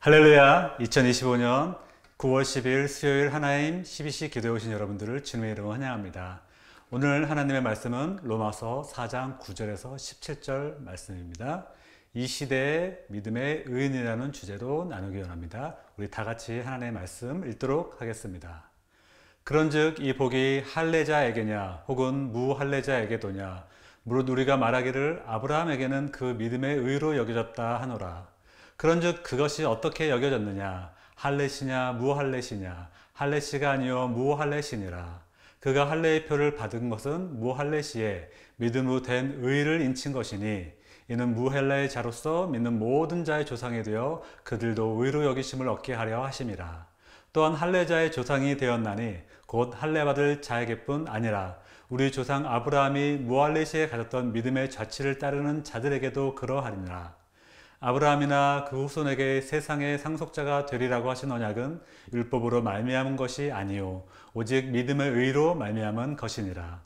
할렐루야. 2025년 9월 10일 수요일 하나님 12시 기도에 오신 여러분들을 주님의 이름으로 환영합니다. 오늘 하나님의 말씀은 로마서 4장 9절에서 17절 말씀입니다. 이 시대의 믿음의 의인이라는 주제로 나누기 원합니다. 우리 다 같이 하나님의 말씀 읽도록 하겠습니다. 그런즉 이 복이 할례자에게냐 혹은 무할례자에게도냐 무릇 우리가 말하기를 아브라함에게는 그 믿음의 의로 여겨졌다 하노라. 그런즉 그것이 어떻게 여겨졌느냐 할례시냐 무할례시냐 할례시가 아니요 무할례시니라. 그가 할례의 표를 받은 것은 무할례시에 믿음으로 된 의를 인친 것이니 이는 무할례의 자로서 믿는 모든 자의 조상이 되어 그들도 의로 여기심을 얻게 하려 하심이라. 또한 할례자의 조상이 되었나니 곧 할례받을 자에게뿐 아니라 우리 조상 아브라함이 무할례시에 가졌던 믿음의 자취를 따르는 자들에게도 그러하리니라. 아브라함이나 그 후손에게 세상의 상속자가 되리라고 하신 언약은 율법으로 말미암은 것이 아니요 오직 믿음의 의로 말미암은 것이니라.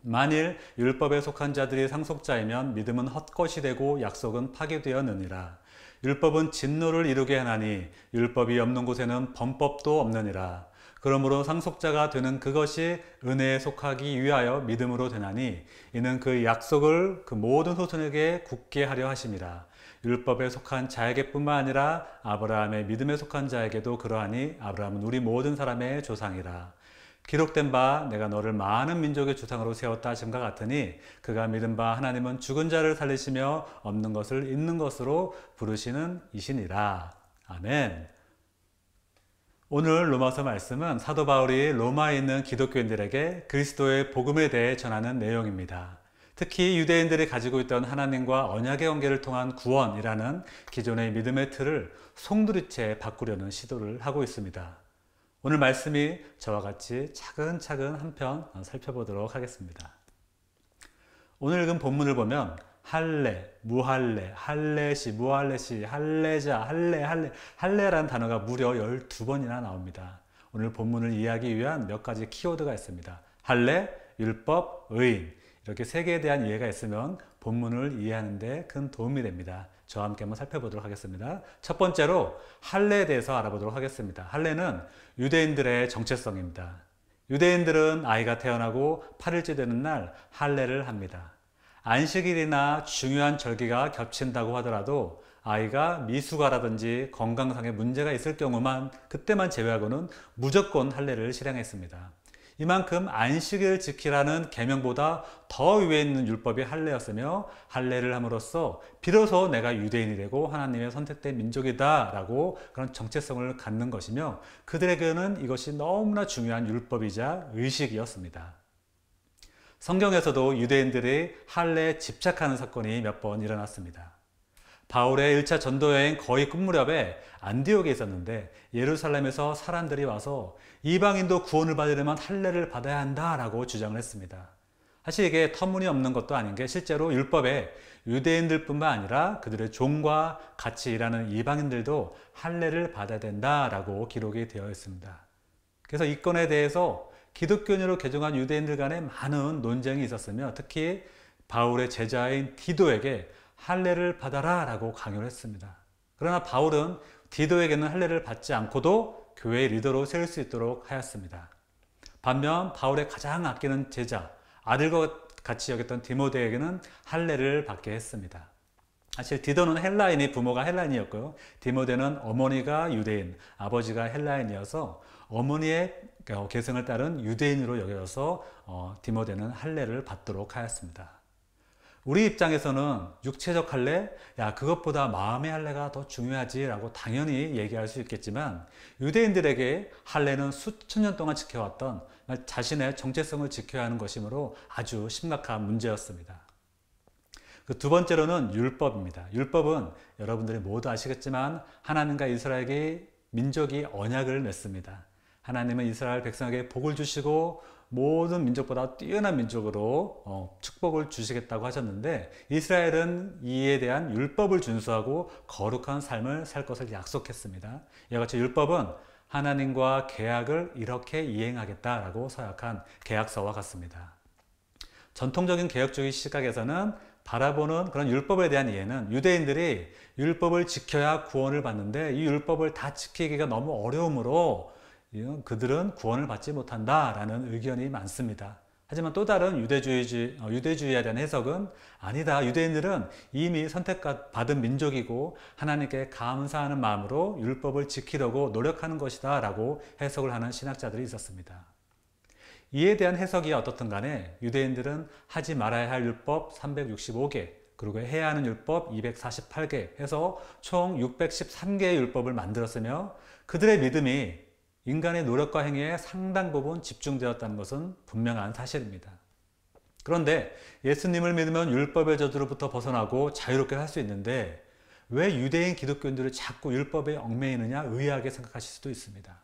만일 율법에 속한 자들이 상속자이면 믿음은 헛것이 되고 약속은 파기되었느니라. 율법은 진노를 이루게 하나니 율법이 없는 곳에는 범법도 없느니라. 그러므로 상속자가 되는 그것이 은혜에 속하기 위하여 믿음으로 되나니 이는 그 약속을 그 모든 후손에게 굳게 하려 하심이라. 율법에 속한 자에게뿐만 아니라 아브라함의 믿음에 속한 자에게도 그러하니 아브라함은 우리 모든 사람의 조상이라. 기록된 바 내가 너를 많은 민족의 조상으로 세웠다 하심과 같으니 그가 믿은 바 하나님은 죽은 자를 살리시며 없는 것을 있는 것으로 부르시는 이시니라. 아멘. 오늘 로마서 말씀은 사도 바울이 로마에 있는 기독교인들에게 그리스도의 복음에 대해 전하는 내용입니다. 특히 유대인들이 가지고 있던 하나님과 언약의 관계를 통한 구원이라는 기존의 믿음의 틀을 송두리째 바꾸려는 시도를 하고 있습니다. 오늘 말씀이 저와 같이 차근차근 한편 살펴보도록 하겠습니다. 오늘 읽은 본문을 보면 할례, 무할례, 할례시, 무할례시, 할례자, 할례라는 단어가 무려 12번이나 나옵니다. 오늘 본문을 이해하기 위한 몇 가지 키워드가 있습니다. 할례, 율법, 의인. 이렇게 세 개에 대한 이해가 있으면 본문을 이해하는 데 큰 도움이 됩니다. 저와 함께 한번 살펴보도록 하겠습니다. 첫 번째로 할례에 대해서 알아보도록 하겠습니다. 할례는 유대인들의 정체성입니다. 유대인들은 아이가 태어나고 8일째 되는 날 할례를 합니다. 안식일이나 중요한 절기가 겹친다고 하더라도 아이가 미숙아라든지 건강상의 문제가 있을 경우만 그때만 제외하고는 무조건 할례를 실행했습니다. 이만큼 안식일을 지키라는 계명보다 더 위에 있는 율법이 할례였으며 할례를 함으로써 비로소 내가 유대인이 되고 하나님의 선택된 민족이다 라고 그런 정체성을 갖는 것이며 그들에게는 이것이 너무나 중요한 율법이자 의식이었습니다. 성경에서도 유대인들이 할례에 집착하는 사건이 몇 번 일어났습니다. 바울의 1차 전도여행 거의 끝 무렵에 안디옥에 있었는데 예루살렘에서 사람들이 와서 이방인도 구원을 받으려면 할례를 받아야 한다라고 주장을 했습니다. 사실 이게 터무니없는 것도 아닌 게 실제로 율법에 유대인들뿐만 아니라 그들의 종과 같이 일하는 이방인들도 할례를 받아야 된다라고 기록이 되어 있습니다. 그래서 이 건에 대해서 기독교인으로 개종한 유대인들 간에 많은 논쟁이 있었으며 특히 바울의 제자인 디도에게 할례를 받아라 라고 강요를 했습니다. 그러나 바울은 디도에게는 할례를 받지 않고도 교회의 리더로 세울 수 있도록 하였습니다. 반면 바울의 가장 아끼는 제자, 아들과 같이 여겼던 디모데에게는 할례를 받게 했습니다. 사실 디도는 헬라인이 부모가 헬라인이었고요. 디모데는 어머니가 유대인, 아버지가 헬라인이어서 어머니의 계승을 따른 유대인으로 여겨져서 디모데는 할례를 받도록 하였습니다. 우리 입장에서는 육체적 할례, 그것보다 마음의 할례가 더 중요하지 라고 당연히 얘기할 수 있겠지만 유대인들에게 할례는 수천 년 동안 지켜왔던 자신의 정체성을 지켜야 하는 것이므로 아주 심각한 문제였습니다. 그 두 번째로는 율법입니다. 율법은 여러분들이 모두 아시겠지만 하나님과 이스라엘에게 민족이 언약을 맺습니다. 하나님은 이스라엘 백성에게 복을 주시고 모든 민족보다 뛰어난 민족으로 축복을 주시겠다고 하셨는데 이스라엘은 이에 대한 율법을 준수하고 거룩한 삶을 살 것을 약속했습니다. 이와 같이 율법은 하나님과 계약을 이렇게 이행하겠다라고 서약한 계약서와 같습니다. 전통적인 개혁주의 시각에서는 바라보는 그런 율법에 대한 이해는 유대인들이 율법을 지켜야 구원을 받는데 이 율법을 다 지키기가 너무 어려우므로 그들은 구원을 받지 못한다라는 의견이 많습니다. 하지만 또 다른 유대주의에 대한 해석은 아니다. 유대인들은 이미 선택받은 민족이고 하나님께 감사하는 마음으로 율법을 지키려고 노력하는 것이다 라고 해석을 하는 신학자들이 있었습니다. 이에 대한 해석이 어떻든 간에 유대인들은 하지 말아야 할 율법 365개 그리고 해야 하는 율법 248개 해서 총 613개의 율법을 만들었으며 그들의 믿음이 인간의 노력과 행위에 상당 부분 집중되었다는 것은 분명한 사실입니다. 그런데 예수님을 믿으면 율법의 저주로부터 벗어나고 자유롭게 살 수 있는데 왜 유대인 기독교인들을 자꾸 율법에 얽매이느냐 의아하게 생각하실 수도 있습니다.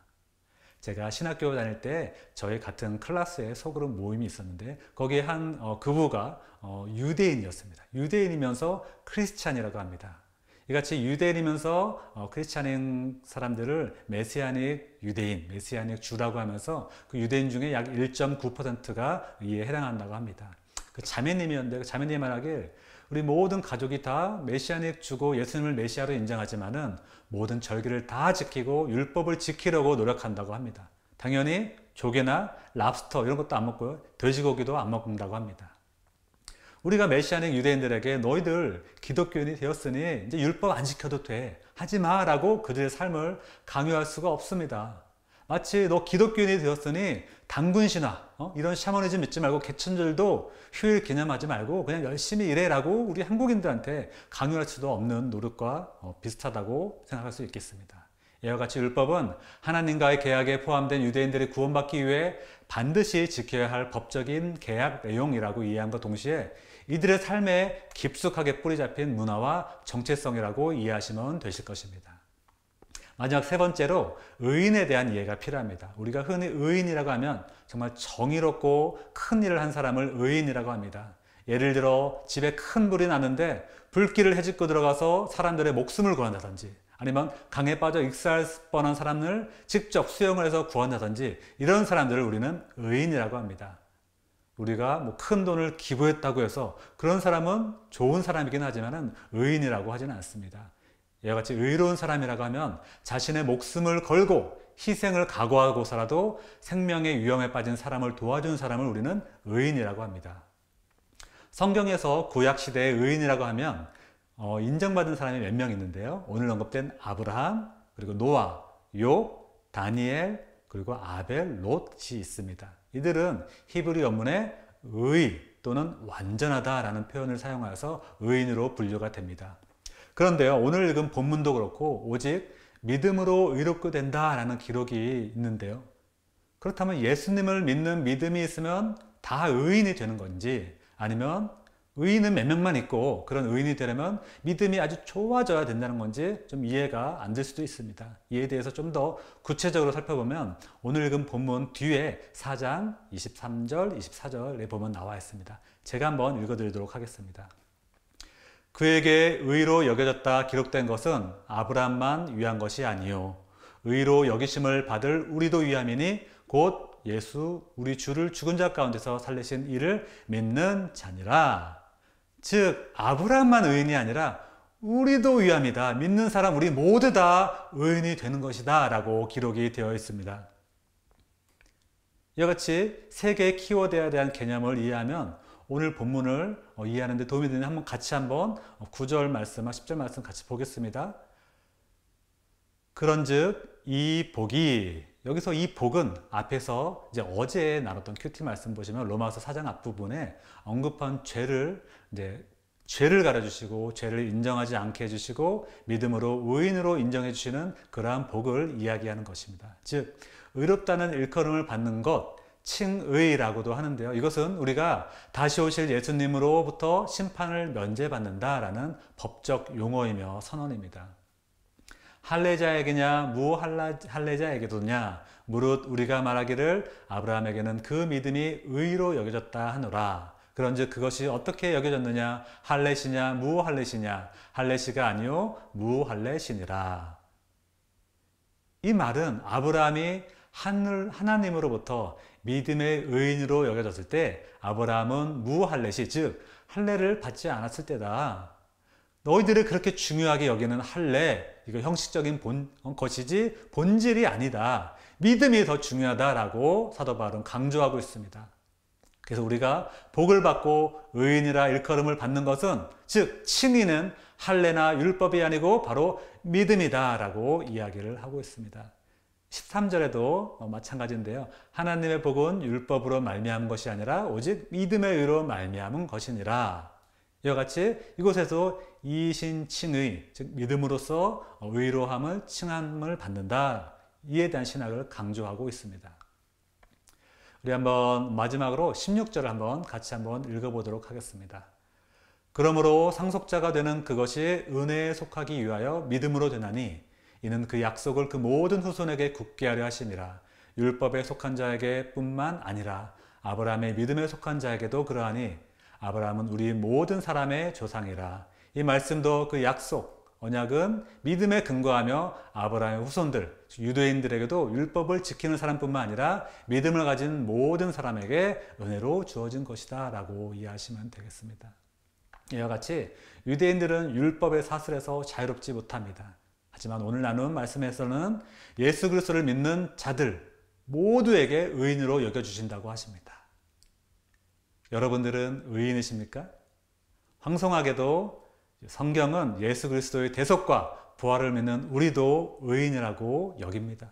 제가 신학교 다닐 때 저희 같은 클래스에 소그룹 모임이 있었는데 거기에 한 그부가 유대인이었습니다. 유대인이면서 크리스찬이라고 합니다. 이같이 유대인이면서 크리스찬인 사람들을 메시아닉 유대인, 메시아닉 주라고 하면서 그 유대인 중에 약 1.9%가 이에 해당한다고 합니다. 그 자매님이었는데 그 자매님이 말하길 우리 모든 가족이 다 메시아닉 주고 예수님을 메시아로 인정하지만은 모든 절기를 다 지키고 율법을 지키려고 노력한다고 합니다. 당연히 조개나 랍스터 이런 것도 안 먹고요. 돼지고기도 안 먹는다고 합니다. 우리가 메시아닉 유대인들에게 너희들 기독교인이 되었으니 이제 율법 안 지켜도 돼. 하지 마 라고 그들의 삶을 강요할 수가 없습니다. 마치 너 기독교인이 되었으니 당군 신화 이런 샤머니즘 믿지 말고 개천절도 휴일 기념하지 말고 그냥 열심히 일해 라고 우리 한국인들한테 강요할 수도 없는 노력과 비슷하다고 생각할 수 있겠습니다. 이와 같이 율법은 하나님과의 계약에 포함된 유대인들이 구원받기 위해 반드시 지켜야 할 법적인 계약 내용이라고 이해함과 동시에 이들의 삶에 깊숙하게 뿌리 잡힌 문화와 정체성이라고 이해하시면 되실 것입니다. 마지막 세 번째로 의인에 대한 이해가 필요합니다. 우리가 흔히 의인이라고 하면 정말 정의롭고 큰 일을 한 사람을 의인이라고 합니다. 예를 들어 집에 큰 불이 났는데 불길을 헤집고 들어가서 사람들의 목숨을 구한다든지 아니면 강에 빠져 익사할 뻔한 사람을 직접 수영을 해서 구한다든지 이런 사람들을 우리는 의인이라고 합니다. 우리가 뭐 큰 돈을 기부했다고 해서 그런 사람은 좋은 사람이긴 하지만 의인이라고 하지는 않습니다. 이와 같이 의로운 사람이라고 하면 자신의 목숨을 걸고 희생을 각오하고서라도 생명의 위험에 빠진 사람을 도와준 사람을 우리는 의인이라고 합니다. 성경에서 구약시대의 의인이라고 하면 인정받은 사람이 몇 명 있는데요. 오늘 언급된 아브라함, 그리고 노아, 욥, 다니엘, 그리고 아벨, 롯이 있습니다. 이들은 히브리 원문에 의 또는 완전하다라는 표현을 사용하여서 의인으로 분류가 됩니다. 그런데요, 오늘 읽은 본문도 그렇고 오직 믿음으로 의롭게 된다라는 기록이 있는데요. 그렇다면 예수님을 믿는 믿음이 있으면 다 의인이 되는 건지 아니면 의인은 몇 명만 있고 그런 의인이 되려면 믿음이 아주 좋아져야 된다는 건지 좀 이해가 안 될 수도 있습니다. 이에 대해서 좀 더 구체적으로 살펴보면 오늘 읽은 본문 뒤에 4장 23절, 24절에 보면 나와 있습니다. 제가 한번 읽어드리도록 하겠습니다. 그에게 의로 여겨졌다 기록된 것은 아브라함만 위한 것이 아니요 의로 여기심을 받을 우리도 위함이니 곧 예수 우리 주를 죽은 자 가운데서 살리신 이를 믿는 자니라. 즉 아브라함만 의인이 아니라 우리도 위함이다. 믿는 사람 우리 모두 다 의인이 되는 것이다 라고 기록이 되어 있습니다. 이와 같이 세 개의 키워드에 대한 개념을 이해하면 오늘 본문을 이해하는 데 도움이 되는 같이 한번 9절 말씀과 10절 말씀 같이 보겠습니다. 그런즉 이 복이 여기서 이 복은 앞에서 이제 어제 나눴던 큐티 말씀 보시면 로마서 4장 앞부분에 언급한 죄를 가려주시고 죄를 인정하지 않게 해주시고 믿음으로 의인으로 인정해 주시는 그러한 복을 이야기하는 것입니다. 즉 의롭다는 일컬음을 받는 것 칭의라고도 하는데요. 이것은 우리가 다시 오실 예수님으로부터 심판을 면제받는다라는 법적 용어이며 선언입니다. 할례자에게냐 무할례자에게도냐 무릇 우리가 말하기를 아브라함에게는 그 믿음이 의로 여겨졌다 하노라. 그런즉 그것이 어떻게 여겨졌느냐 할례시냐 무할례시냐 할례시가 아니요 무할례시니라. 이 말은 아브라함이 하나님으로부터 믿음의 의인으로 여겨졌을 때 아브라함은 무할례시 즉 할례를 받지 않았을 때다. 너희들이 그렇게 중요하게 여기는 할례, 이거 형식적인 것이지 본질이 아니다. 믿음이 더 중요하다라고 사도 바울은 강조하고 있습니다. 그래서 우리가 복을 받고 의인이라 일컬음을 받는 것은, 즉 칭의는 할례나 율법이 아니고 바로 믿음이다라고 이야기를 하고 있습니다. 13절에도 마찬가지인데요. 하나님의 복은 율법으로 말미암은 것이 아니라 오직 믿음의 의로 말미암은 것이니라. 이와 같이 이곳에서 이신칭의, 즉 믿음으로써 의로함을 칭함을 받는다. 이에 대한 신학을 강조하고 있습니다. 우리 한번 마지막으로 16절을 한번 같이 한번 읽어보도록 하겠습니다. 그러므로 상속자가 되는 그것이 은혜에 속하기 위하여 믿음으로 되나니 이는 그 약속을 그 모든 후손에게 굳게 하려 하심이라. 율법에 속한 자에게 뿐만 아니라 아브라함의 믿음에 속한 자에게도 그러하니 아브라함은 우리 모든 사람의 조상이라. 이 말씀도 그 약속, 언약은 믿음에 근거하며 아브라함의 후손들, 유대인들에게도 율법을 지키는 사람뿐만 아니라 믿음을 가진 모든 사람에게 은혜로 주어진 것이다 라고 이해하시면 되겠습니다. 이와 같이 유대인들은 율법의 사슬에서 자유롭지 못합니다. 하지만 오늘 나눈 말씀에서는 예수 그리스도를 믿는 자들 모두에게 의인으로 여겨주신다고 하십니다. 여러분들은 의인이십니까? 황송하게도 성경은 예수 그리스도의 대속과 부활을 믿는 우리도 의인이라고 여깁니다.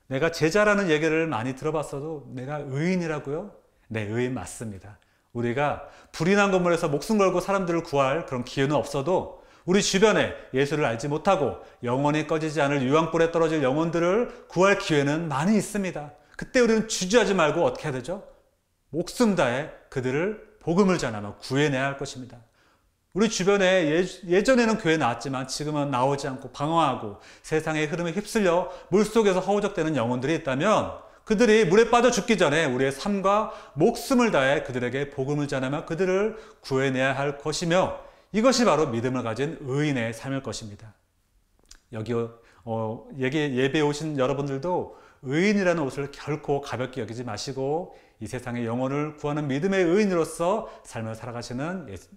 내가 제자라는 얘기를 많이 들어봤어도 내가 의인이라고요? 네, 의인 맞습니다. 우리가 불이 난 건물에서 목숨 걸고 사람들을 구할 그런 기회는 없어도 우리 주변에 예수를 알지 못하고 영원히 꺼지지 않을 유황불에 떨어질 영혼들을 구할 기회는 많이 있습니다. 그때 우리는 주저하지 말고 어떻게 해야 되죠? 목숨 다해 그들을 복음을 전하며 구해내야 할 것입니다. 우리 주변에 예전에는 교회 나왔지만 지금은 나오지 않고 방황하고 세상의 흐름에 휩쓸려 물속에서 허우적대는 영혼들이 있다면 그들이 물에 빠져 죽기 전에 우리의 삶과 목숨을 다해 그들에게 복음을 전하며 그들을 구해내야 할 것이며, 이것이 바로 믿음을 가진 의인의 삶일 것입니다. 여기 예배에 오신 여러분들도 의인이라는 옷을 결코 가볍게 여기지 마시고 이 세상의 영혼을 구하는 믿음의 의인으로서 삶을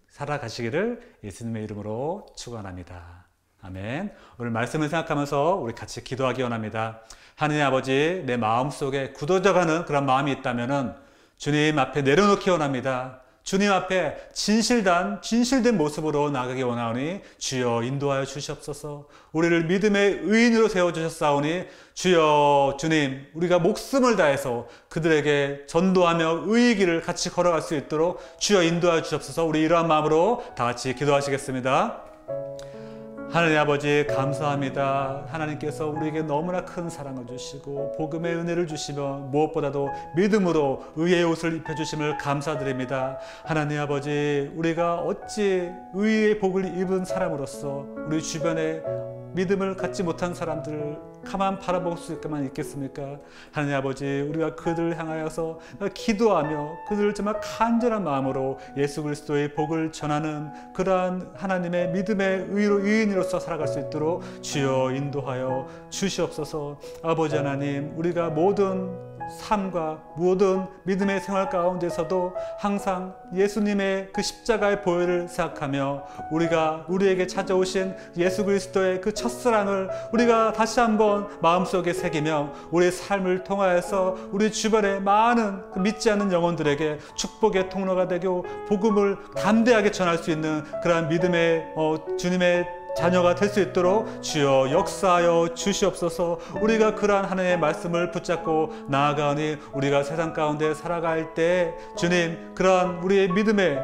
살아가시기를 예수님의 이름으로 축원합니다. 아멘. 오늘 말씀을 생각하면서 우리 같이 기도하기 원합니다. 하느님 아버지, 내 마음속에 굳어져가는 그런 마음이 있다면 주님 앞에 내려놓기 원합니다. 주님 앞에 진실된 모습으로 나가기 원하오니 주여 인도하여 주시옵소서. 우리를 믿음의 의인으로 세워주셨사오니 주여, 주님, 우리가 목숨을 다해서 그들에게 전도하며 의의 길을 같이 걸어갈 수 있도록 주여 인도하여 주시옵소서. 우리 이러한 마음으로 다 같이 기도하시겠습니다. 하나님 아버지, 감사합니다. 하나님께서 우리에게 너무나 큰 사랑을 주시고 복음의 은혜를 주시며 무엇보다도 믿음으로 의의 옷을 입혀주심을 감사드립니다. 하나님 아버지, 우리가 어찌 의의 복을 입은 사람으로서 우리 주변에 믿음을 갖지 못한 사람들을 가만 바라볼 수만 있겠습니까? 하나님 아버지, 우리가 그들을 향하여서 기도하며 그들을 정말 간절한 마음으로 예수 그리스도의 복을 전하는 그러한 하나님의 믿음의 의인으로서 살아갈 수 있도록 주여 인도하여 주시옵소서. 아버지 하나님, 우리가 모든 삶과 모든 믿음의 생활 가운데서도 항상 예수님의 그 십자가의 보혈을 생각하며 우리에게 찾아오신 예수 그리스도의 그 첫사랑을 우리가 다시 한번 마음속에 새기며 우리의 삶을 통하여서 우리 주변에 많은 그 믿지 않는 영혼들에게 축복의 통로가 되고 복음을 담대하게 전할 수 있는 그러한 믿음의 주님의 자녀가 될 수 있도록 주여 역사하여 주시옵소서. 우리가 그러한 하나님의 말씀을 붙잡고 나아가니 우리가 세상 가운데 살아갈 때 주님, 그러한 우리의 믿음의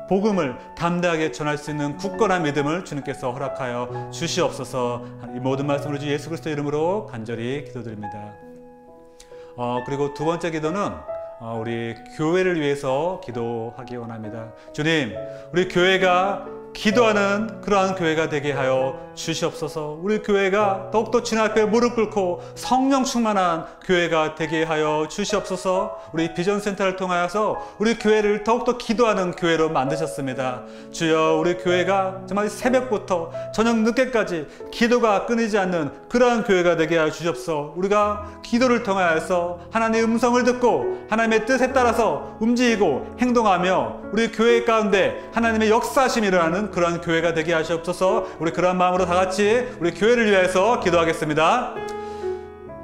복음을 담대하게 전할 수 있는 굳건한 믿음을 주님께서 허락하여 주시옵소서. 이 모든 말씀을 주 예수 그리스도 이름으로 간절히 기도드립니다. 그리고 두 번째 기도는 우리 교회를 위해서 기도하기 원합니다. 주님, 우리 교회가 기도하는 그러한 교회가 되게 하여 주시옵소서. 우리 교회가 더욱더 주님 앞에 무릎 꿇고 성령 충만한 교회가 되게 하여 주시옵소서. 우리 비전센터를 통하여서 우리 교회를 더욱더 기도하는 교회로 만드셨습니다. 주여, 우리 교회가 정말 새벽부터 저녁 늦게까지 기도가 끊이지 않는 그러한 교회가 되게 하여 주시옵소서. 우리가 기도를 통하여서 하나님의 음성을 듣고 하나님의 뜻에 따라서 움직이고 행동하며 우리 교회 가운데 하나님의 역사하심이 일어나는 그러한 교회가 되게 하시옵소서. 우리 그러한 마음으로 다 같이 우리 교회를 위해서 기도하겠습니다.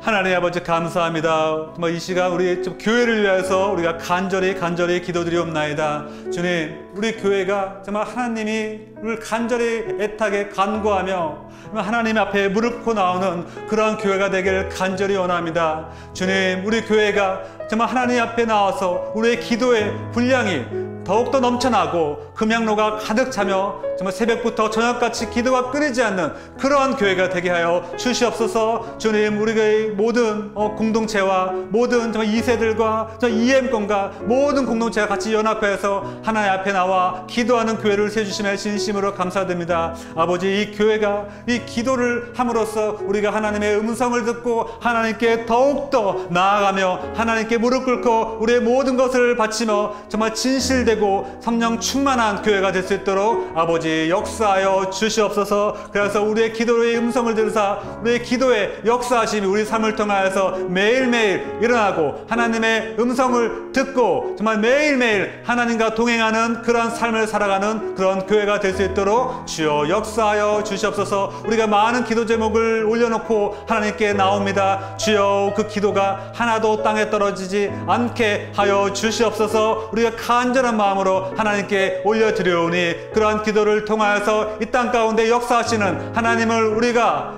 하나님 아버지, 감사합니다. 정말 이 시간 우리 좀 교회를 위해서 우리가 간절히 기도드리옵나이다. 주님, 우리 교회가 정말 하나님을 간절히 애타게 간구하며 하나님 앞에 무릎 꿇고 나오는 그러한 교회가 되기를 간절히 원합니다. 주님, 우리 교회가 정말 하나님 앞에 나와서 우리의 기도의 분량이 더욱더 넘쳐나고 금양로가 가득 차며 정말 새벽부터 저녁같이 기도가 끊이지 않는 그러한 교회가 되게 하여 주시옵소서. 주님, 우리의 모든 공동체와 모든 정말 2세들과 EM권과 모든 공동체가 같이 연합해서 하나님 앞에 나와 기도하는 교회를 세주심에 진심으로 감사드립니다. 아버지, 이 교회가 이 기도를 함으로써 우리가 하나님의 음성을 듣고 하나님께 더욱더 나아가며 하나님께 무릎 꿇고 우리의 모든 것을 바치며 정말 진실되고 성령 충만한 교회가 될 수 있도록 아버지 역사하여 주시옵소서. 그래서 우리의 기도의 음성을 들으사 우리의 기도의 역사하심이 우리 삶을 통하여서 매일매일 일어나고 하나님의 음성을 듣고 정말 매일매일 하나님과 동행하는 그런 삶을 살아가는 그런 교회가 될 수 있도록 주여 역사하여 주시옵소서. 우리가 많은 기도 제목을 올려놓고 하나님께 나옵니다. 주여, 그 기도가 하나도 땅에 떨어지지 않게 하여 주시옵소서. 우리가 간절한 마음으로 하나님께 올려드려오니 그러한 기도를 통하여서 이 땅 가운데 역사하시는 하나님을 우리가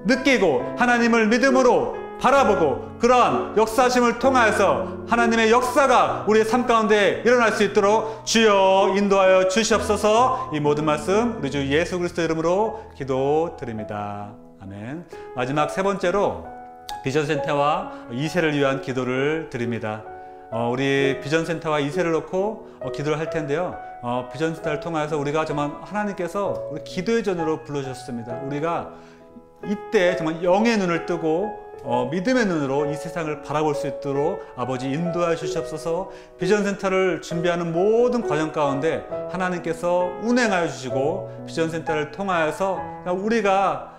느끼고 하나님을 믿음으로 바라보고 그러한 역사하심을 통하여서 하나님의 역사가 우리의 삶 가운데 일어날 수 있도록 주여 인도하여 주시옵소서. 이 모든 말씀 우리 주 예수 그리스도 이름으로 기도드립니다. 아멘. 마지막 세 번째로 비전센터와 2세를 위한 기도를 드립니다. 우리 비전센터와 2세를 놓고 기도를 할 텐데요. 비전센터를 통해서 우리가 정말 하나님께서 우리 기도의 전으로 불러주셨습니다. 우리가 이때 정말 영의 눈을 뜨고 믿음의 눈으로 이 세상을 바라볼 수 있도록 아버지 인도하여 주시옵소서. 비전센터를 준비하는 모든 과정 가운데 하나님께서 운행하여 주시고 비전센터를 통하여서 우리가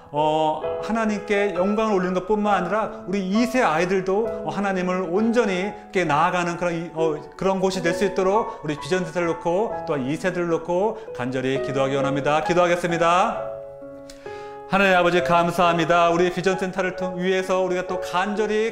하나님께 영광을 올리는 것뿐만 아니라 우리 2세 아이들도 하나님을 온전히 나아가는 그런 곳이 될 수 있도록 우리 비전센터를 놓고 또한 2세들을 놓고 간절히 기도하기 원합니다. 기도하겠습니다. 하나님 아버지, 감사합니다. 우리 비전센터를 위해서 우리가 또 간절히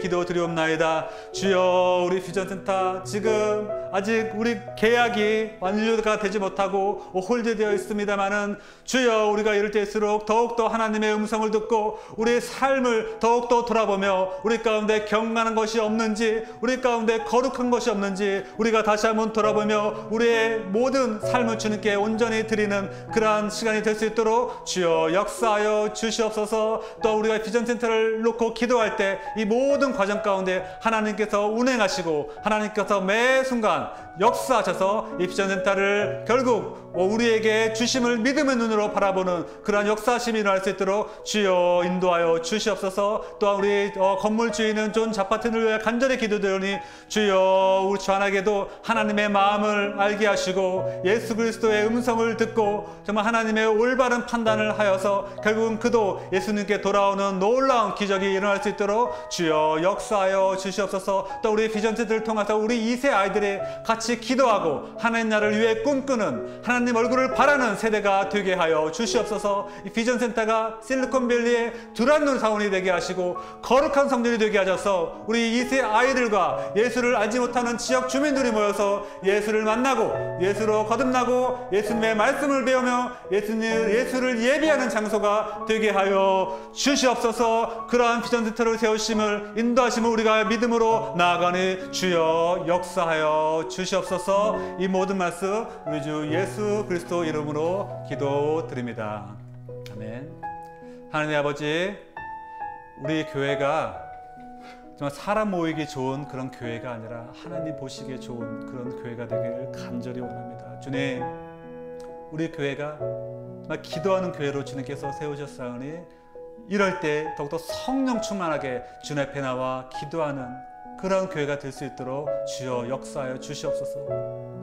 기도드리옵나이다. 주여, 우리 비전센터 지금 아직 우리 계약이 완료가 되지 못하고 홀드되어 있습니다만은 주여, 우리가 이럴 때일수록 더욱더 하나님의 음성을 듣고 우리의 삶을 더욱더 돌아보며 우리 가운데 경건한 것이 없는지, 우리 가운데 거룩한 것이 없는지 우리가 다시 한번 돌아보며 우리의 모든 삶을 주님께 온전히 드리는 그러한 시간이 될 수 있도록 주여 역사하여 주시옵소서. 또 우리가 비전센터를 놓고 기도할 때 이 모든 과정 가운데 하나님께서 운행하시고 하나님께서 매 순간 역사하셔서 이 비전센터를 결국 우리에게 주심을 믿음의 눈으로 바라보는 그러한 역사하심이 일어날 수 있도록 주여 인도하여 주시옵소서. 또한 우리 건물 주인은 존 자파틴을 위해 간절히 기도드리니 주여, 우리 주안에게도 하나님의 마음을 알게 하시고 예수 그리스도의 음성을 듣고 정말 하나님의 올바른 판단을 하여서 결국은 그도 예수님께 돌아오는 놀라운 기적이 일어날 수 있도록 주여 역사하여 주시옵소서. 또 우리 비전센터를 통해서 우리 2세 아이들이 같이 기도하고 하나님 나라를 위해 꿈꾸는 하나님 얼굴을 바라는 세대가 되게 하여 주시옵소서. 이 비전센터가 실리콘밸리의 두란노 사원이 되게 하시고 거룩한 성전이 되게 하셔서 우리 2세 아이들과 예수를 알지 못하는 지역 주민들이 모여서 예수를 만나고 예수로 거듭나고 예수님의 말씀을 배우며 예수를 예비하는 장소가 되게 하여 주시옵소서. 그러한 비전센터를 세우심을 인도하심을 우리가 믿음으로 나아가니 주여 역사하여 주시옵소서. 이 모든 말씀 우리 주 예수 그리스도 이름으로 기도드립니다. 아멘. 하나님 아버지, 우리 교회가 정말 사람 모이기 좋은 그런 교회가 아니라 하나님 보시기에 좋은 그런 교회가 되기를 간절히 원합니다. 주님, 우리 교회가 정말 기도하는 교회로 주님께서 세우셨사오니 이럴 때 더욱더 성령 충만하게 주님 앞에 나와 기도하는 그런 교회가 될 수 있도록 주여 역사하여 주시옵소서.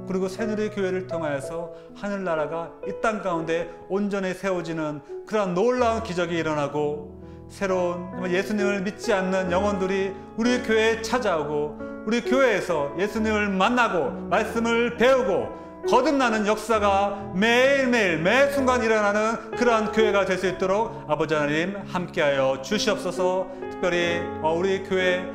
그리고 새누리 교회를 통하여서 하늘나라가 이 땅 가운데 온전히 세워지는 그런 놀라운 기적이 일어나고 새로운 예수님을 믿지 않는 영혼들이 우리 교회에 찾아오고 우리 교회에서 예수님을 만나고 말씀을 배우고 거듭나는 역사가 매일매일 매 순간 일어나는 그러한 교회가 될 수 있도록 아버지 하나님 함께하여 주시옵소서. 특별히 우리 교회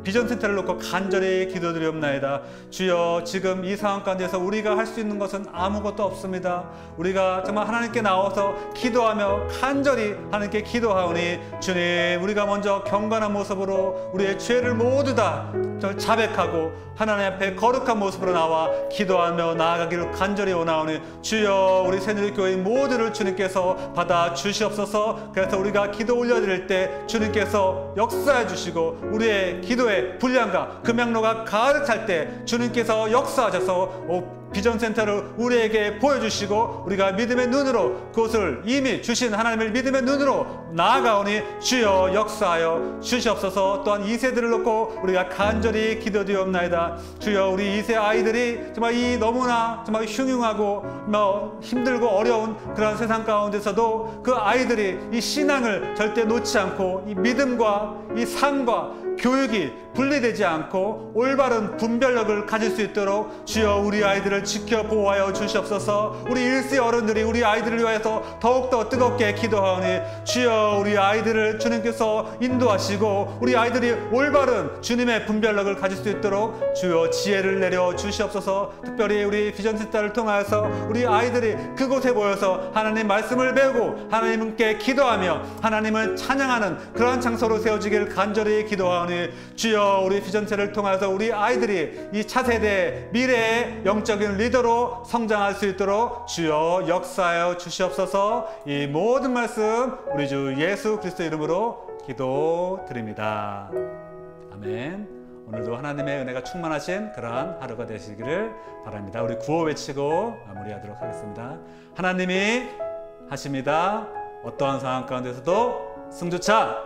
비전센터를 놓고 간절히 기도드리옵나이다. 주여, 지금 이 상황 가운데서 우리가 할 수 있는 것은 아무것도 없습니다. 우리가 정말 하나님께 나와서 기도하며 간절히 하나님께 기도하오니 주님, 우리가 먼저 경건한 모습으로 우리의 죄를 모두 다 자백하고 하나님 앞에 거룩한 모습으로 나와 기도하며 나아가기를 간절히 원하오니 주여, 우리 새누리교회 모두를 주님께서 받아 주시옵소서. 그래서 우리가 기도 올려드릴 때 주님께서 역사해 주시고 우리의 기도에 분량과 금양로가 가득 찰 때 주님께서 역사하셔서 비전센터를 우리에게 보여주시고 우리가 믿음의 눈으로 그것을 이미 주신 하나님을 믿음의 눈으로 나아가오니 주여 역사하여 주시옵소서. 또한 2세들을 놓고 우리가 간절히 기도드리옵나이다. 주여, 우리 2세 아이들이 정말 이 너무나 정말 흉흉하고 힘들고 어려운 그런 세상 가운데서도 그 아이들이 이 신앙을 절대 놓지 않고 이 믿음과 이 삶과 교육이 분리되지 않고 올바른 분별력을 가질 수 있도록 주여 우리 아이들을 지켜 보호하여 주시옵소서. 우리 1세 어른들이 우리 아이들을 위하여서 더욱더 뜨겁게 기도하오니 주여, 우리 아이들을 주님께서 인도하시고 우리 아이들이 올바른 주님의 분별력을 가질 수 있도록 주여 지혜를 내려 주시옵소서. 특별히 우리 비전센터를 통하여서 우리 아이들이 그곳에 모여서 하나님 말씀을 배우고 하나님께 기도하며 하나님을 찬양하는 그러한 장소로 세워지길 간절히 기도하오니 주여, 우리 비전체를 통해서 우리 아이들이 이 차세대 미래의 영적인 리더로 성장할 수 있도록 주여 역사하여 주시옵소서. 이 모든 말씀 우리 주 예수 그리스도 이름으로 기도드립니다. 아멘. 오늘도 하나님의 은혜가 충만하신 그러한 하루가 되시기를 바랍니다. 우리 구호 외치고 마무리하도록 하겠습니다. 하나님이 하십니다. 어떠한 상황 가운데서도 승주차.